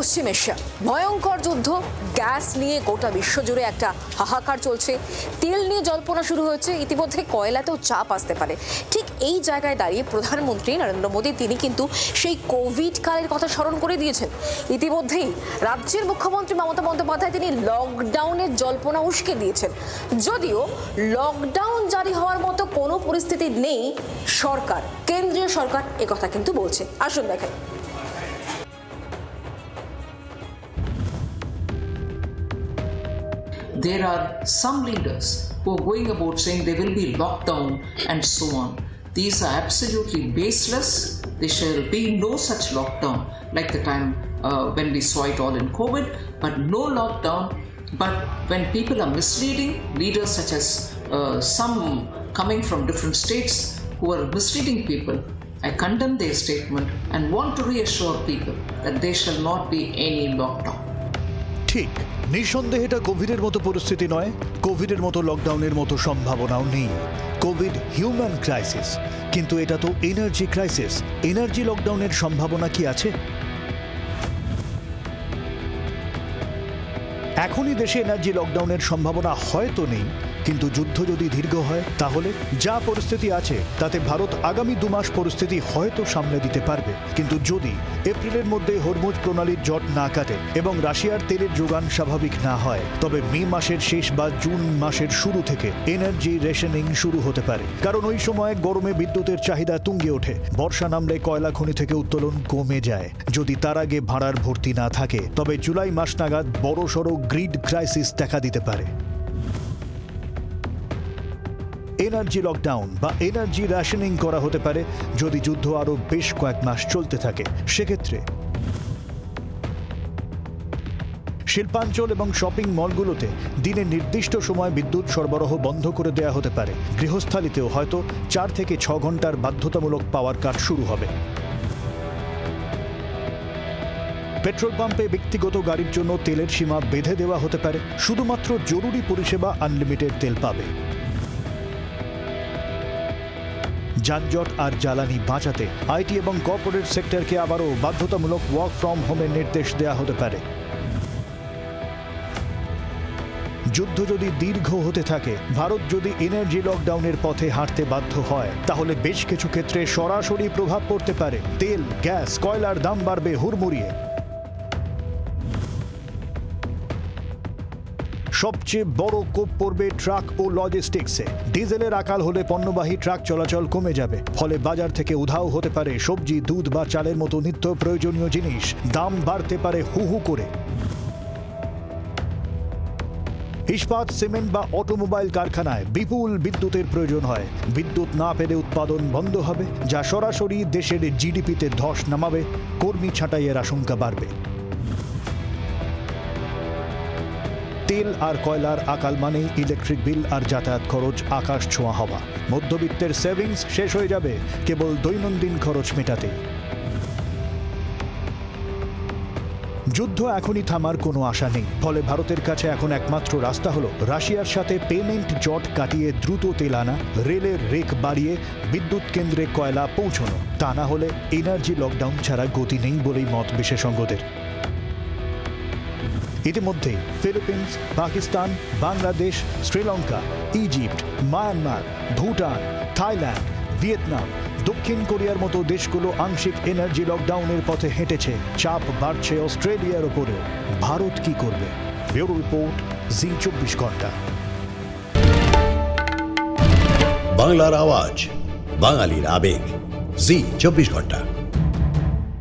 পশ্চিম Asia ভয়ঙ্কর যুদ্ধ, gas নিয়ে গোটা বিশ্বজুড়ে একটা হাহাকার চলছে। তেল নিয়ে জল্পনা শুরু হয়েছে, ইতিমধ্যে কয়লাতেও চাপ আসতে পারে। ঠিক এই জায়গায় দাঁড়িয়ে প্রধানমন্ত্রী নরেন্দ্র মোদী তিনি কিন্তু সেই কোভিড কালের কথা স্মরণ করে দিয়েছেন। ইতিমধ্যেই রাজ্যের মুখ্যমন্ত্রী মমতা বন্দ্যোপাধ্যায় তিনি লকডাউনের জল্পনা উস্কে দিয়েছেন। যদিও লকডাউন জারি হওয়ার মতো কোনো পরিস্থিতি নেই, সরকার, কেন্দ্রীয় সরকার একথা কিন্তু বলছে। আসুন দেখেন। There are some leaders who are going about saying there will be lockdown and so on. These are absolutely baseless. There shall be no such lockdown like the time when we saw it all in COVID, but no lockdown. But when people are misleading, leaders such as some coming from different states who are misleading people, I condemn their statement and want to reassure people that there shall not be any lockdown. ঠিক নিঃসন্দেহে এটা কোভিডের মতো পরিস্থিতি নয়, কোভিডের মতো লকডাউনের মতো সম্ভাবনাও নেই। কোভিড হিউম্যান ক্রাইসিস, কিন্তু এটা তো এনার্জি ক্রাইসিস। এনার্জি লকডাউনের সম্ভাবনা কি আছে? এখনই দেশে এনার্জি লকডাউনের সম্ভাবনা হয়তো নেই, কিন্তু যুদ্ধ যদি দীর্ঘ হয় তাহলে যা পরিস্থিতি আছে তাতে ভারত আগামী 2 মাস পরিস্থিতি হয়তো সামলে দিতে পারবে। কিন্তু যদি এপ্রিলের মধ্যে হরমুজ প্রণালীর জট না কাটে এবং রাশিয়ার তেলের যোগান স্বাভাবিক না হয়, তবে মে মাসের শেষ বা জুন মাসের শুরু থেকে এনার্জি রেশনিং শুরু হতে পারে। কারণ ওই সময় গরমে বিদ্যুতের চাহিদা তুঙ্গে ওঠে, বর্ষা নামলে কয়লা খনি থেকে উত্তোলন কমে যায়। যদি তার আগে ভাড়ার ভর্তি না থাকে তবে জুলাই মাস নাগাদ বড়সড় গ্রিড ক্রাইসিস দেখা দিতে পারে। এনার্জি লকডাউন বা এনার্জি রেশনিং করা হতে পারে যদি যুদ্ধ আরো বেশ কয়েক মাস চলতে থাকে। সেক্ষেত্রে শিল্পাঞ্চল এবং শপিং মলগুলোতে দিনে নির্দিষ্ট সময় বিদ্যুৎ সরবরাহ বন্ধ করে দেওয়া হতে পারে। গৃহস্থালিতেও হয়তো 4 থেকে 6 ঘন্টার বাধ্যতামূলক পাওয়ার কাট শুরু হবে। পেট্রোল পাম্পে ব্যক্তিগত গাড়ির জন্য তেলের সীমা বেঁধে দেওয়া হতে পারে, শুধুমাত্র জরুরি পরিষেবা আনলিমিটেড তেল পাবে। যানজট আর জ্বালানি বাঁচাতে আইটি এবং কর্পোরেট সেক্টরকে আবারও বাধ্যতামূলক ওয়ার্ক ফ্রম হোমের নির্দেশ দেওয়া হতে পারে। যুদ্ধ যদি দীর্ঘ হতে থাকে, ভারত যদি এনার্জি লকডাউনের পথে হাঁটতে বাধ্য হয়, তাহলে বেশ কিছু ক্ষেত্রে সরাসরি প্রভাব পড়তে পারে। তেল, গ্যাস, কয়লার দাম বাড়বে হুড়মুড়িয়ে। সবচেয়ে বড় কোপ পড়বে ট্রাক ও লজিস্টিক্সে। ডিজেলের আকাল হলে পণ্যবাহী ট্রাক চলাচল কমে যাবে, ফলে বাজার থেকে উধাও হতে পারে সবজি, দুধ বা চালের মতো নিত্য প্রয়োজনীয় জিনিস। দাম বাড়তে পারে হু হু করে। ইস্পাত, সিমেন্ট বা অটোমোবাইল কারখানায় বিপুল বিদ্যুতের প্রয়োজন হয়। বিদ্যুৎ না পেলে উৎপাদন বন্ধ হবে, যা সরাসরি দেশের জিডিপিতে ধস নামাবে। কর্মী ছাঁটাইয়ের আশঙ্কা বাড়বে। তেল আর কয়লার আকাল মানেই ইলেকট্রিক বিল আর যাতায়াত খরচ আকাশ ছোঁয়া হওয়া। মধ্যবিত্তের সেভিংস শেষ হয়ে যাবে কেবল দৈনন্দিন খরচ মেটাতে। যুদ্ধ এখনই থামার কোনো আশা নেই, ফলে ভারতের কাছে এখন একমাত্র রাস্তা হলো রাশিয়ার সাথে পেমেন্ট জট কাটিয়ে দ্রুত তেল আনা, রেলের রেক বাড়িয়ে বিদ্যুৎ কেন্দ্রে কয়লা পৌঁছানো। তা না হলে এনার্জি লকডাউন ছাড়া গতি নেই বলেই মত বিশেষজ্ঞদের। ইতিমধ্যেই Philippines, Pakistan, Bangladesh, Sri Lanka, Egypt, Myanmar, Bhutan, Thailand, Vietnam, দক্ষিণ কোরিয়ার মতো দেশগুলো আংশিক এনার্জি লকডাউনের পথে হেঁটেছে। চাপ বাড়ছে অস্ট্রেলিয়ার ওপরেও। ভারত কি করবে? ব্যুরো রিপোর্ট, জি 24 ঘন্টা। বাংলার আওয়াজ, বাঙালির আবেগ, জি 24 ঘন্টা।